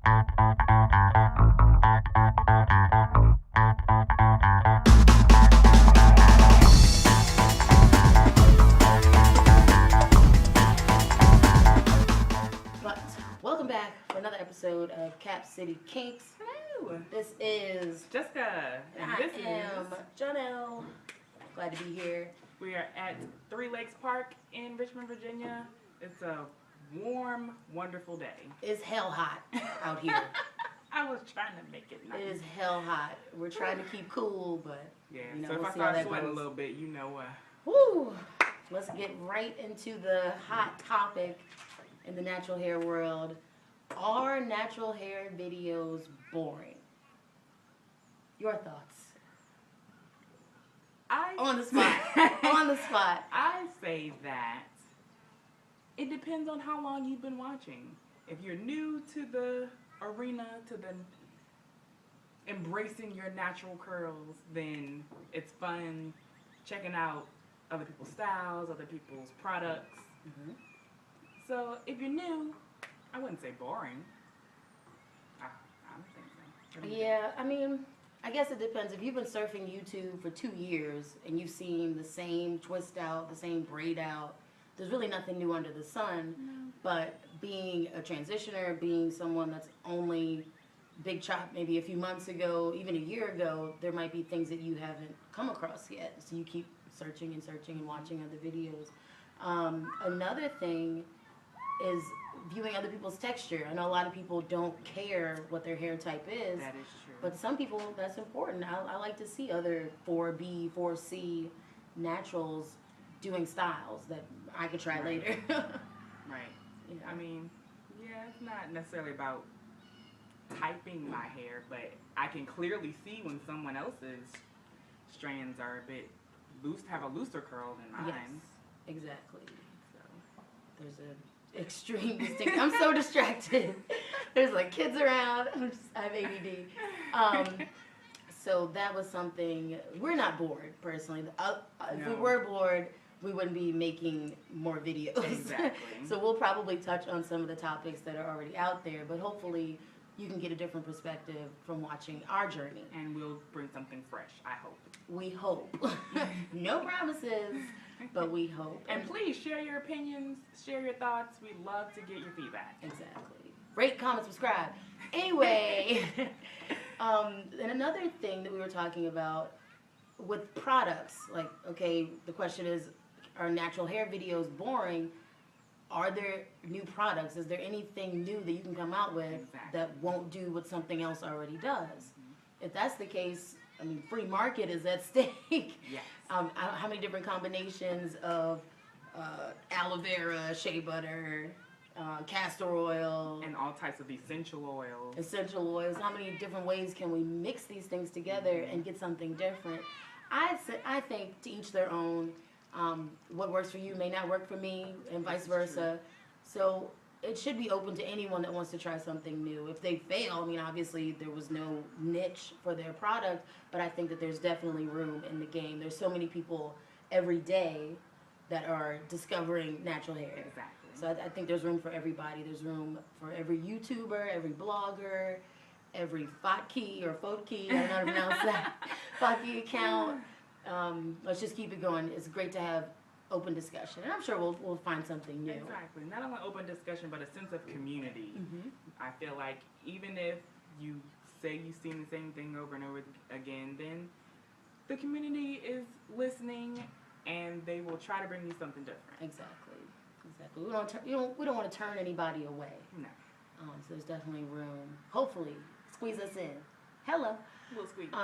But welcome back for another episode of Cap City Kinks. Hello. This is Jessica. And I this am is Janelle. Glad to be here. we are at Three Lakes Park in Richmond, Virginia. It's a warm, wonderful day. It's hell hot out here. I was trying to make it nice. It is hell hot. We're trying to keep cool, but Yeah, you know, so we'll if see I how start that sweating goes. a little bit, you know Woo! Let's get right into the hot topic in the natural hair world. Are natural hair videos boring? Your thoughts? On the spot. On the spot. I say that it depends on how long you've been watching. If you're new to the arena, to the embracing your natural curls, then it's fun checking out other people's styles, other people's products. Mm-hmm. So if you're new, I wouldn't say boring. I don't think so. What do you think? Yeah, I mean, I guess it depends. If you've been surfing YouTube for 2 years and you've seen the same twist out, the same braid out, there's really nothing new under the sun. No. But being a transitioner, being someone that's only big chop maybe a few months ago, even a year ago, there might be things that you haven't come across yet. So you keep searching and searching and watching other videos. Another thing is viewing other people's texture. I know a lot of people don't care what their hair type is. That is true. But some people, that's important. I like to see other 4B, 4C naturals doing styles that I could try Right. later. Right. Yeah. I mean, yeah, it's not necessarily about typing my hair, but I can clearly see when someone else's strands are a bit loose, have a looser curl than mine. Yes, exactly. So. There's an extreme distinction. I'm so distracted. There's like kids around. I have ADD. So that was something. We're not bored personally. If we No. were bored, we wouldn't be making more videos. Exactly. So we'll probably touch on some of the topics that are already out there, but hopefully you can get a different perspective from watching our journey. And we'll bring something fresh, I hope. We hope. No promises, but we hope. And please share your opinions, share your thoughts. We'd love to get your feedback. Exactly. Rate, comment, subscribe. Anyway, and another thing that we were talking about with products, like, okay, the question is, are natural hair videos boring? Are there new products? Is there anything new that you can come out with Exactly. that won't do what something else already does? If that's the case, I mean, free market is at stake. Yes. How many different combinations of aloe vera, shea butter, castor oil, And all types of essential oils. essential oils? How many different ways can we mix these things together and get something different? I think to each their own. What works for you may not work for me, and vice versa. So it should be open to anyone that wants to try something new. If they fail, I mean, obviously there was no niche for their product, but I think that there's definitely room in the game. There's so many people every day that are discovering natural hair. Exactly. So I think there's room for everybody. There's room for every YouTuber, every blogger, every Fotki or Fotki, I don't know how to pronounce that, Fotki account. Let's just keep it going. It's great to have open discussion, and I'm sure we'll find something new. Exactly. Not only open discussion, but a sense of community. Mhm. I feel like even if you say you've seen the same thing over and over again, then the community is listening, and they will try to bring you something different. Exactly. We don't want to turn anybody away. No. So there's definitely room. Hopefully, squeeze us in. Hello. Little squeak.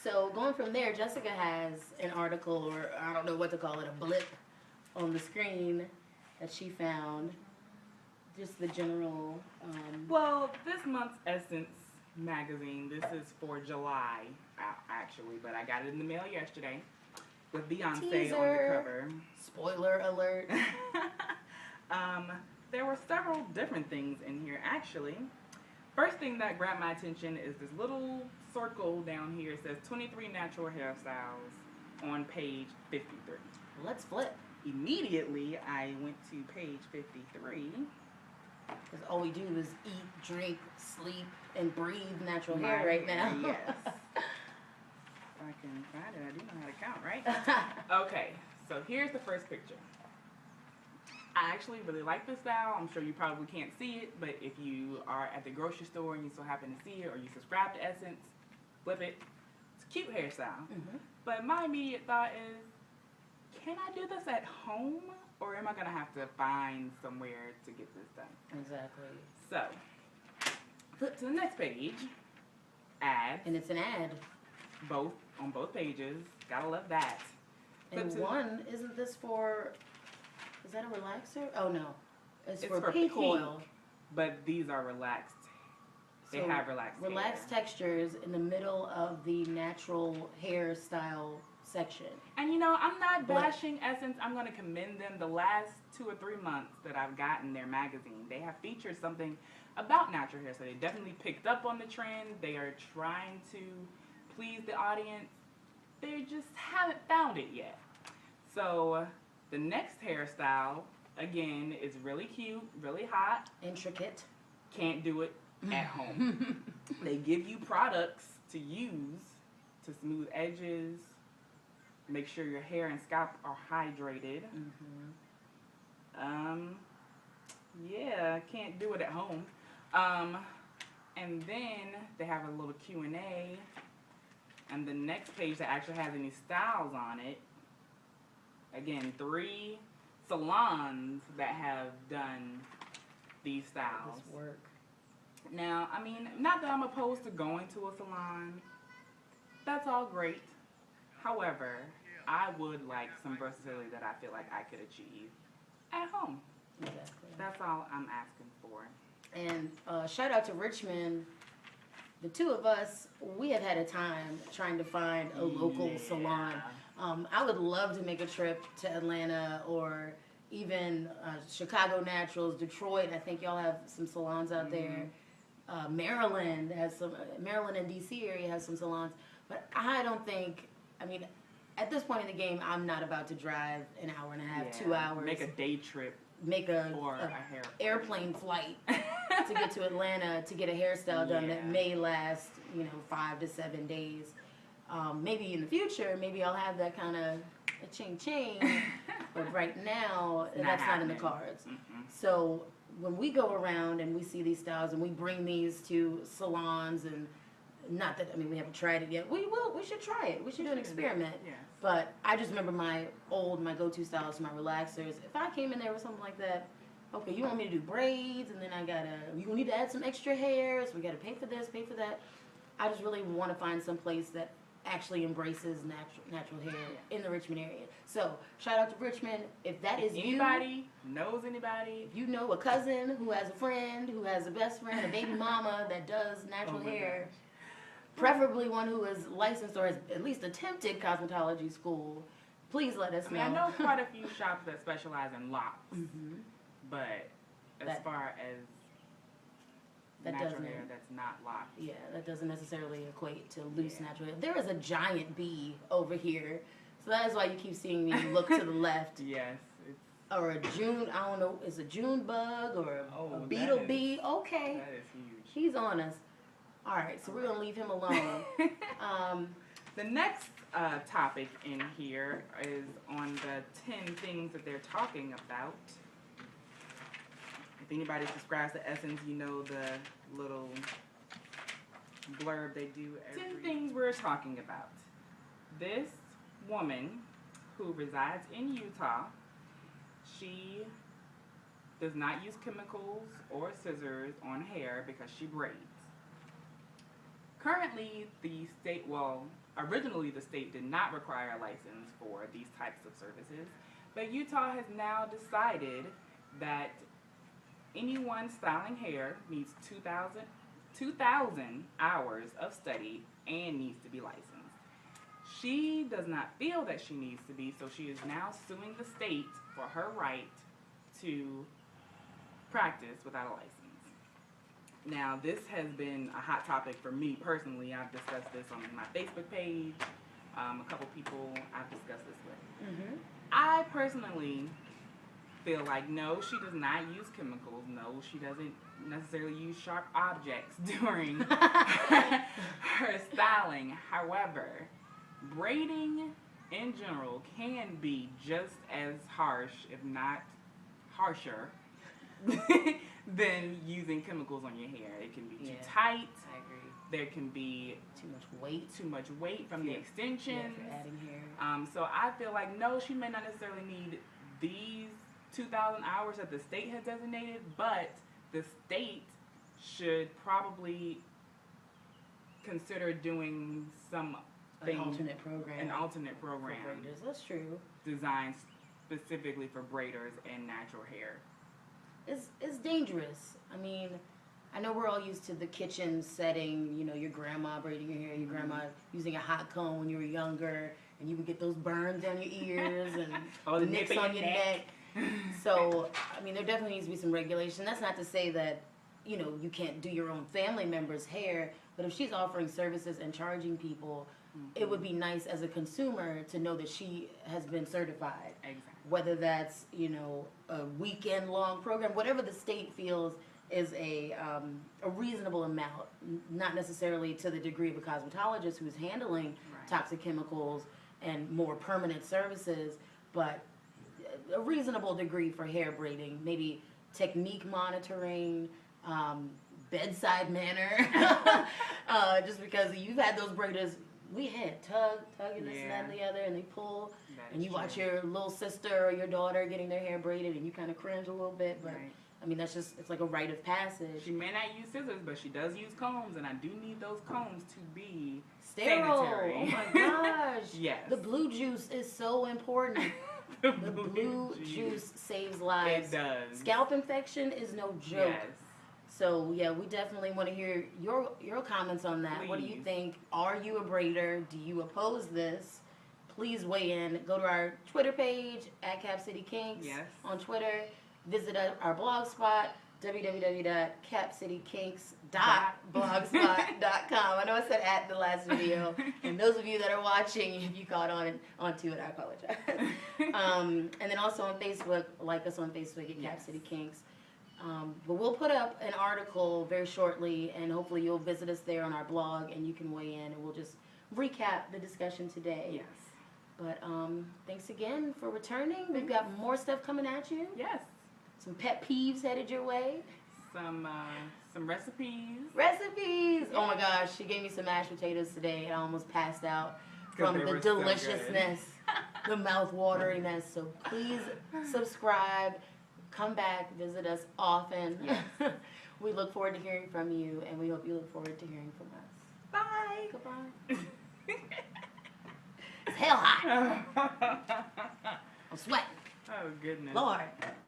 So going from there, Jessica has an article, or I don't know what to call it, a blip on the screen that she found. Just the general. Well, this month's Essence magazine, this is for July, actually, but I got it in the mail yesterday with Beyonce on the Teaser. cover. Spoiler alert. There were several different things in here, actually. First thing that grabbed my attention is this little circle down here. It says 23 natural hairstyles on page 53. Let's flip. Immediately, I went to page 53, Because all we do is eat, drink, sleep, and breathe natural hair right now. Yes. I can find it. I do know how to count, right? Okay, so here's the first picture. I actually really like this style. I'm sure you probably can't see it, but if you are at the grocery store and you so happen to see it, or you subscribe to Essence, flip it. It's a cute hairstyle. Mm-hmm. But my immediate thought is, can I do this at home, or am I going to have to find somewhere to get this done? Exactly. So, flip to the next page. Ads. And it's an ad. Both, on both pages. Gotta love that. And one, isn't this for, is that a relaxer? Oh no. It's for pink oil. But these are relaxed. They So have relaxed hair. textures in the middle of the natural hairstyle section. And you know, I'm not bashing Essence. I'm going to commend them. The last 2 or 3 months that I've gotten their magazine, they have featured something about natural hair. So they definitely picked up on the trend. They are trying to please the audience. They just haven't found it yet. So the next hairstyle, again, is really cute, really hot. Intricate. Can't do it at home. They give you products to use to smooth edges, make sure your hair and scalp are hydrated. Yeah, can't do it at home. And then they have a little Q&A. And the next page that actually has any styles on it, again, 3 salons that have done these styles. This work. Now, I mean, not that I'm opposed to going to a salon. That's all great. However, I would like some versatility that I feel like I could achieve at home. Exactly. That's all I'm asking for. And shout out to Richmond. The two of us, we have had a time trying to find a local salon. I would love to make a trip to Atlanta or even Chicago Naturals, Detroit. I think y'all have some salons out there. Maryland has some. Maryland and DC area has some salons. But I don't think. I mean, at this point in the game, I'm not about to drive an hour and a half, 2 hours. Make a day trip. Make a airplane flight to get to Atlanta to get a hairstyle done that may last, 5 to 7 days. Maybe in the future, maybe I'll have that kind of a ching. But right now, that's not in the cards. So when we go around and we see these styles and we bring these to salons, and not that, we haven't tried it yet. We should try it. We should do an experiment. Yes. But I just remember my go-to styles, my relaxers. If I came in there with something like that, okay, you want me to do braids, and then you need to add some extra hair, so we gotta pay for this, pay for that. I just really want to find some place that actually embraces natural hair in the Richmond area. So shout out to Richmond. If that is anybody knows anybody, if you know a cousin who has a friend, who has a best friend, a baby mama that does natural hair. Preferably one who is licensed or has at least attempted cosmetology school. Please let us know. I know quite a few shops that specialize in locks, but as far as natural hair that's not locked. Yeah, that doesn't necessarily equate to loose natural hair. There is a giant bee over here, so that is why you keep seeing me look to the left. Yes. Or a June, I don't know, is a June bug or a beetle bee? Okay. That is huge. He's on us. All right, so we're going to leave him alone. The next topic in here is on the 10 things that they're talking about. If anybody subscribes to Essence, you know the little blurb they do. 10 things we're talking about. This woman who resides in Utah, she does not use chemicals or scissors on hair because she braids. Currently, originally the state did not require a license for these types of services, but Utah has now decided that anyone styling hair needs 2,000 hours of study and needs to be licensed. She does not feel that she needs to be, so she is now suing the state for her right to practice without a license. Now, this has been a hot topic for me personally. I've discussed this on my Facebook page. A couple people I've discussed this with. I personally feel like no, she does not use chemicals. No, she doesn't necessarily use sharp objects during her styling. However, braiding in general can be just as harsh, if not harsher, than using chemicals on your hair. It can be too tight. I agree. There can be Too much weight from the extensions. Yeah, for adding hair. So I feel like no, she may not necessarily need these 2,000 hours that the state has designated, but the state should probably consider doing An alternate program. For braiders. That's true. Designed specifically for braiders and natural hair. It's dangerous. I mean, I know we're all used to the kitchen setting, you know, your grandma braiding your hair, your grandma using a hot comb when you were younger, and you would get those burns down your ears and nicks on your neck. So, I mean, there definitely needs to be some regulation. That's not to say that, you know, you can't do your own family member's hair, but if she's offering services and charging people, it would be nice as a consumer to know that she has been certified. Exactly. Whether that's, you know, a weekend-long program, whatever the state feels is a reasonable amount, not necessarily to the degree of a cosmetologist who's handling toxic chemicals and more permanent services, but a reasonable degree for hair braiding, maybe technique monitoring, bedside manner, just because you've had those braiders, we had tugging this and that and the other, and they pull, and you watch your little sister or your daughter getting their hair braided, and you kind of cringe a little bit, but I mean, that's just, it's like a rite of passage. She may not use scissors, but she does use combs, and I do need those combs to be sterile. Sanitary. Oh my gosh. Yes. The blue juice is so important. The blue juice saves lives. It does. Scalp infection is no joke. Yes. So yeah, we definitely want to hear your comments on that. Please. What do you think? Are you a braider? Do you oppose this? Please weigh in. Go to our Twitter page at Cap City Kinks on Twitter. Visit our blog spot, www.CapCityKinks.blogspot.com. I know I said at the last video, and those of you that are watching, if you caught onto it, I apologize. And then also on Facebook, like us on Facebook at Cap City Kinks. But we'll put up an article very shortly, and hopefully you'll visit us there on our blog, and you can weigh in, and we'll just recap the discussion today. Yes. But thanks again for returning. We've got more stuff coming at you. Yes. Some pet peeves headed your way. Some recipes. Recipes! Yeah. Oh my gosh, she gave me some mashed potatoes today, and I almost passed out from the deliciousness, the mouth-wateriness. So please subscribe. Come back, visit us often. Yes. We look forward to hearing from you, and we hope you look forward to hearing from us. Bye. Goodbye. It's hell hot. I'm sweating. Oh, goodness. Lord.